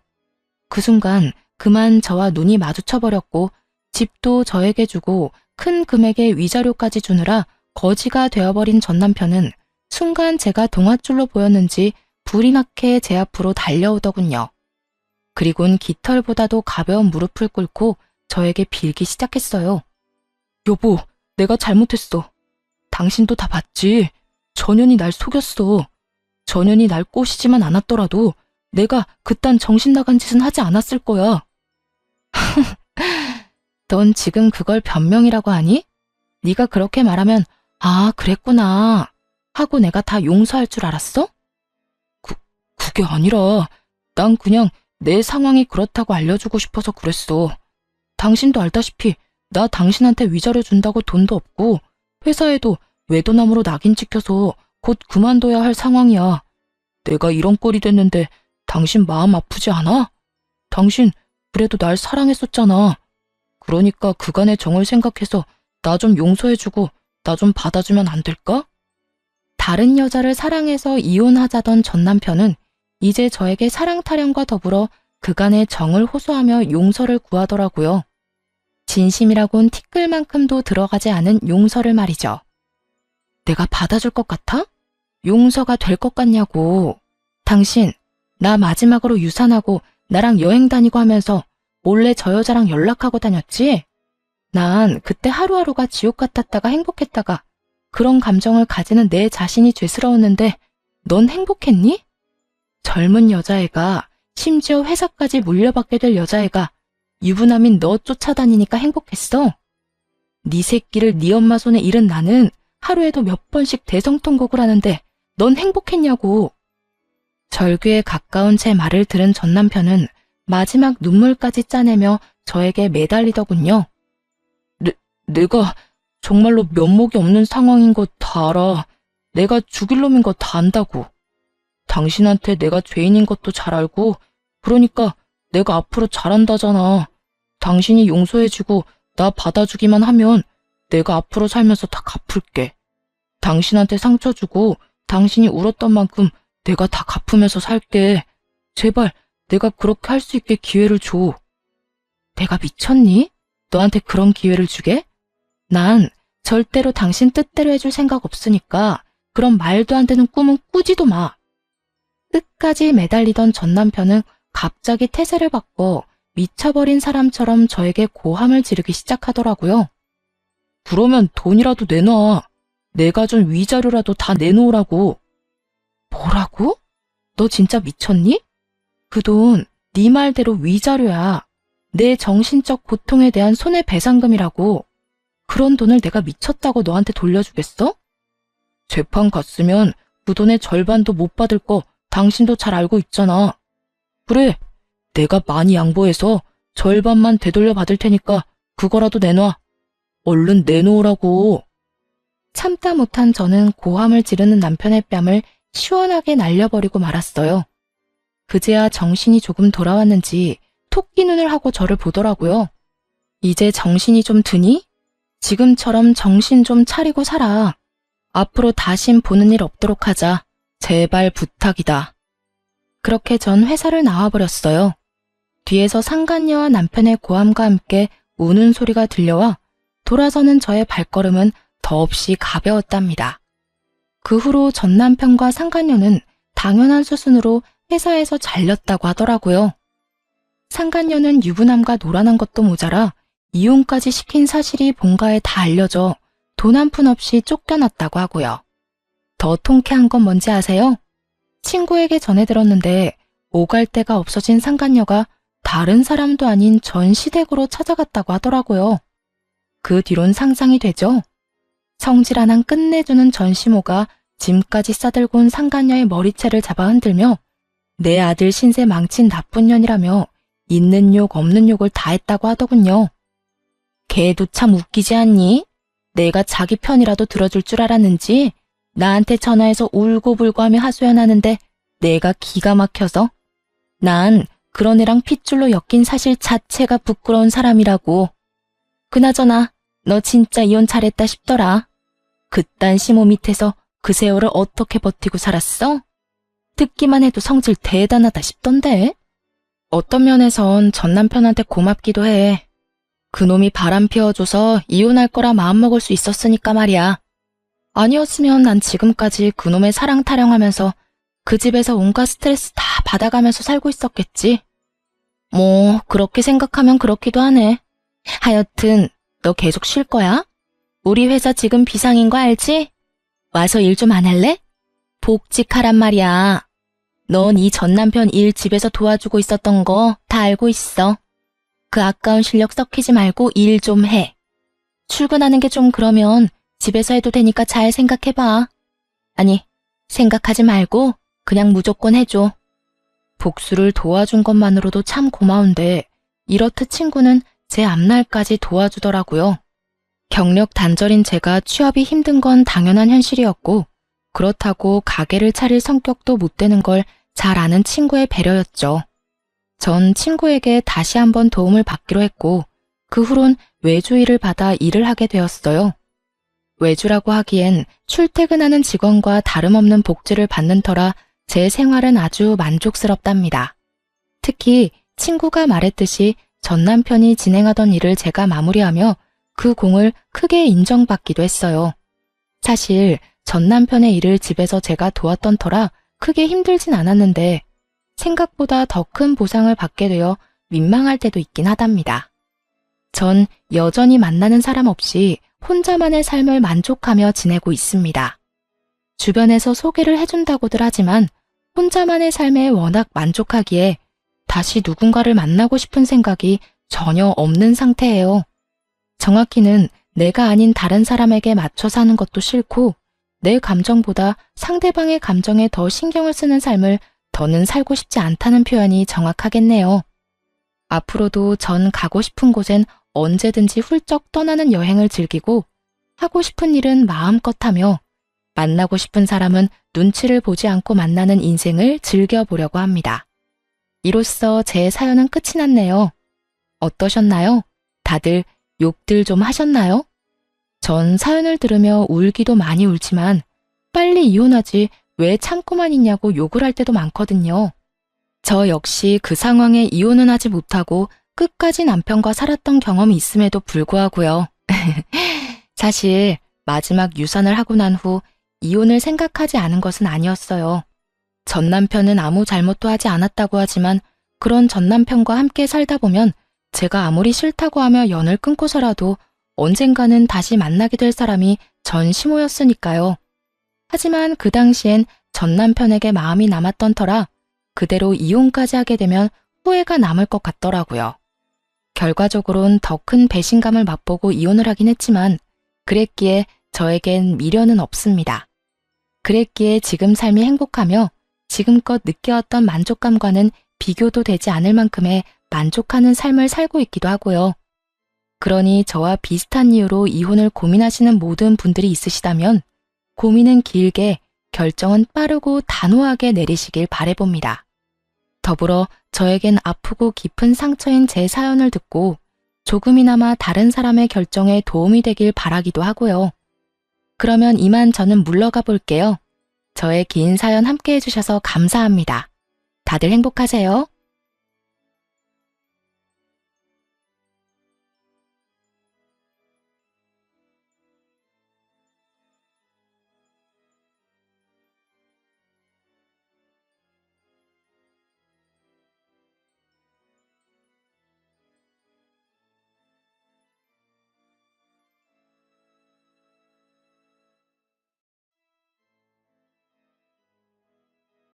[SPEAKER 1] 그 순간 그만 저와 눈이 마주쳐버렸고 집도 저에게 주고 큰 금액의 위자료까지 주느라 거지가 되어버린 전 남편은 순간 제가 동아줄로 보였는지 불이 나게 제 앞으로 달려오더군요. 그리곤 깃털보다도 가벼운 무릎을 꿇고 저에게 빌기 시작했어요. 여보, 내가 잘못했어. 당신도 다 봤지. 전현이 날 속였어. 전현이 날 꼬시지만 않았더라도 내가 그딴 정신 나간 짓은 하지 않았을 거야. 넌 지금 그걸 변명이라고 하니? 네가 그렇게 말하면 아, 그랬구나 하고 내가 다 용서할 줄 알았어? 그게 아니라 난 그냥 내 상황이 그렇다고 알려주고 싶어서 그랬어. 당신도 알다시피 나 당신한테 위자료 준다고 돈도 없고 회사에도 외도남으로 낙인 찍혀서 곧 그만둬야 할 상황이야. 내가 이런 꼴이 됐는데 당신 마음 아프지 않아? 당신 그래도 날 사랑했었잖아. 그러니까 그간의 정을 생각해서 나 좀 용서해주고 나 좀 받아주면 안 될까? 다른 여자를 사랑해서 이혼하자던 전 남편은 이제 저에게 사랑 타령과 더불어 그간의 정을 호소하며 용서를 구하더라고요. 진심이라곤 티끌만큼도 들어가지 않은 용서를 말이죠. 내가 받아줄 것 같아? 용서가 될 것 같냐고. 당신, 나 마지막으로 유산하고 나랑 여행 다니고 하면서 몰래 저 여자랑 연락하고 다녔지? 난 그때 하루하루가 지옥 같았다가 행복했다가 그런 감정을 가지는 내 자신이 죄스러웠는데 넌 행복했니? 젊은 여자애가 심지어 회사까지 물려받게 될 여자애가 유부남인 너 쫓아다니니까 행복했어? 네 새끼를 네 엄마 손에 잃은 나는 하루에도 몇 번씩 대성통곡을 하는데 넌 행복했냐고. 절규에 가까운 제 말을 들은 전 남편은 마지막 눈물까지 짜내며 저에게 매달리더군요. 내가 정말로 면목이 없는 상황인 거 다 알아. 내가 죽일 놈인 거 다 안다고. 당신한테 내가 죄인인 것도 잘 알고 그러니까 내가 앞으로 잘한다잖아. 당신이 용서해주고 나 받아주기만 하면 내가 앞으로 살면서 다 갚을게. 당신한테 상처 주고 당신이 울었던 만큼 내가 다 갚으면서 살게. 제발 내가 그렇게 할 수 있게 기회를 줘. 내가 미쳤니? 너한테 그런 기회를 주게? 난 절대로 당신 뜻대로 해줄 생각 없으니까 그런 말도 안 되는 꿈은 꾸지도 마. 끝까지 매달리던 전 남편은 갑자기 태세를 바꿔 미쳐버린 사람처럼 저에게 고함을 지르기 시작하더라고요. 그러면 돈이라도 내놔. 내가 준 위자료라도 다 내놓으라고. 뭐라고? 너 진짜 미쳤니? 그 돈 네 말대로 위자료야. 내 정신적 고통에 대한 손해배상금이라고. 그런 돈을 내가 미쳤다고 너한테 돌려주겠어? 재판 갔으면 그 돈의 절반도 못 받을 거 당신도 잘 알고 있잖아. 그래, 내가 많이 양보해서 절반만 되돌려 받을 테니까 그거라도 내놔. 얼른 내놓으라고. 참다 못한 저는 고함을 지르는 남편의 뺨을 시원하게 날려버리고 말았어요. 그제야 정신이 조금 돌아왔는지 토끼 눈을 하고 저를 보더라고요. 이제 정신이 좀 드니? 지금처럼 정신 좀 차리고 살아. 앞으로 다신 보는 일 없도록 하자. 제발 부탁이다. 그렇게 전 회사를 나와버렸어요. 뒤에서 상간녀와 남편의 고함과 함께 우는 소리가 들려와 돌아서는 저의 발걸음은 더없이 가벼웠답니다. 그 후로 전 남편과 상간녀는 당연한 수순으로 회사에서 잘렸다고 하더라고요. 상간녀는 유부남과 놀아난 것도 모자라 이혼까지 시킨 사실이 본가에 다 알려져 돈 한 푼 없이 쫓겨났다고 하고요. 더 통쾌한 건 뭔지 아세요? 친구에게 전해 들었는데 오갈 데가 없어진 상간녀가 다른 사람도 아닌 전 시댁으로 찾아갔다고 하더라고요. 그 뒤론 상상이 되죠? 성질 하나 끝내주는 전 시모가 짐까지 싸들고 온 상간녀의 머리채를 잡아 흔들며 내 아들 신세 망친 나쁜 년이라며 있는 욕 없는 욕을 다 했다고 하더군요. 걔도 참 웃기지 않니? 내가 자기 편이라도 들어줄 줄 알았는지 나한테 전화해서 울고불고 하며 하소연하는데 내가 기가 막혀서 난 그런 애랑 핏줄로 엮인 사실 자체가 부끄러운 사람이라고. 그나저나 너 진짜 이혼 잘했다 싶더라. 그딴 시모 밑에서 그 세월을 어떻게 버티고 살았어? 듣기만 해도 성질 대단하다 싶던데. 어떤 면에선 전 남편한테 고맙기도 해. 그놈이 바람 피워줘서 이혼할 거라 마음먹을 수 있었으니까 말이야. 아니었으면 난 지금까지 그놈의 사랑 타령하면서 그 집에서 온갖 스트레스 다 받아가면서 살고 있었겠지. 뭐 그렇게 생각하면 그렇기도 하네. 하여튼 너 계속 쉴 거야? 우리 회사 지금 비상인 거 알지? 와서 일 좀 안 할래? 복직하란 말이야. 넌 이 전 남편 일 집에서 도와주고 있었던 거 다 알고 있어. 그 아까운 실력 썩히지 말고 일 좀 해. 출근하는 게 좀 그러면 집에서 해도 되니까 잘 생각해봐. 아니, 생각하지 말고 그냥 무조건 해줘. 복수를 도와준 것만으로도 참 고마운데 이렇듯 친구는 제 앞날까지 도와주더라고요. 경력 단절인 제가 취업이 힘든 건 당연한 현실이었고 그렇다고 가게를 차릴 성격도 못 되는 걸 잘 아는 친구의 배려였죠. 전 친구에게 다시 한번 도움을 받기로 했고 그 후론 외주 일을 받아 일을 하게 되었어요. 외주라고 하기엔 출퇴근하는 직원과 다름없는 복지를 받는 터라 제 생활은 아주 만족스럽답니다. 특히 친구가 말했듯이 전 남편이 진행하던 일을 제가 마무리하며 그 공을 크게 인정받기도 했어요. 사실 전 남편의 일을 집에서 제가 도왔던 터라 크게 힘들진 않았는데 생각보다 더 큰 보상을 받게 되어 민망할 때도 있긴 하답니다. 전 여전히 만나는 사람 없이 혼자만의 삶을 만족하며 지내고 있습니다. 주변에서 소개를 해준다고들 하지만 혼자만의 삶에 워낙 만족하기에 다시 누군가를 만나고 싶은 생각이 전혀 없는 상태예요. 정확히는 내가 아닌 다른 사람에게 맞춰 사는 것도 싫고 내 감정보다 상대방의 감정에 더 신경을 쓰는 삶을 더는 살고 싶지 않다는 표현이 정확하겠네요. 앞으로도 전 가고 싶은 곳엔 언제든지 훌쩍 떠나는 여행을 즐기고 하고 싶은 일은 마음껏 하며 만나고 싶은 사람은 눈치를 보지 않고 만나는 인생을 즐겨보려고 합니다. 이로써 제 사연은 끝이 났네요. 어떠셨나요? 다들 욕들 좀 하셨나요? 전 사연을 들으며 울기도 많이 울지만 빨리 이혼하지 왜 참고만 있냐고 욕을 할 때도 많거든요. 저 역시 그 상황에 이혼은 하지 못하고 끝까지 남편과 살았던 경험이 있음에도 불구하고요. 사실 마지막 유산을 하고 난 후 이혼을 생각하지 않은 것은 아니었어요. 전 남편은 아무 잘못도 하지 않았다고 하지만 그런 전 남편과 함께 살다 보면 제가 아무리 싫다고 하며 연을 끊고서라도 언젠가는 다시 만나게 될 사람이 전 시모였으니까요. 하지만 그 당시엔 전 남편에게 마음이 남았던 터라 그대로 이혼까지 하게 되면 후회가 남을 것 같더라고요. 결과적으론 더 큰 배신감을 맛보고 이혼을 하긴 했지만 그랬기에 저에겐 미련은 없습니다. 그랬기에 지금 삶이 행복하며 지금껏 느껴왔던 만족감과는 비교도 되지 않을 만큼의 만족하는 삶을 살고 있기도 하고요. 그러니 저와 비슷한 이유로 이혼을 고민하시는 모든 분들이 있으시다면 고민은 길게, 결정은 빠르고 단호하게 내리시길 바라봅니다. 더불어 저에겐 아프고 깊은 상처인 제 사연을 듣고 조금이나마 다른 사람의 결정에 도움이 되길 바라기도 하고요. 그러면 이만 저는 물러가 볼게요. 저의 긴 사연 함께 해주셔서 감사합니다. 다들 행복하세요.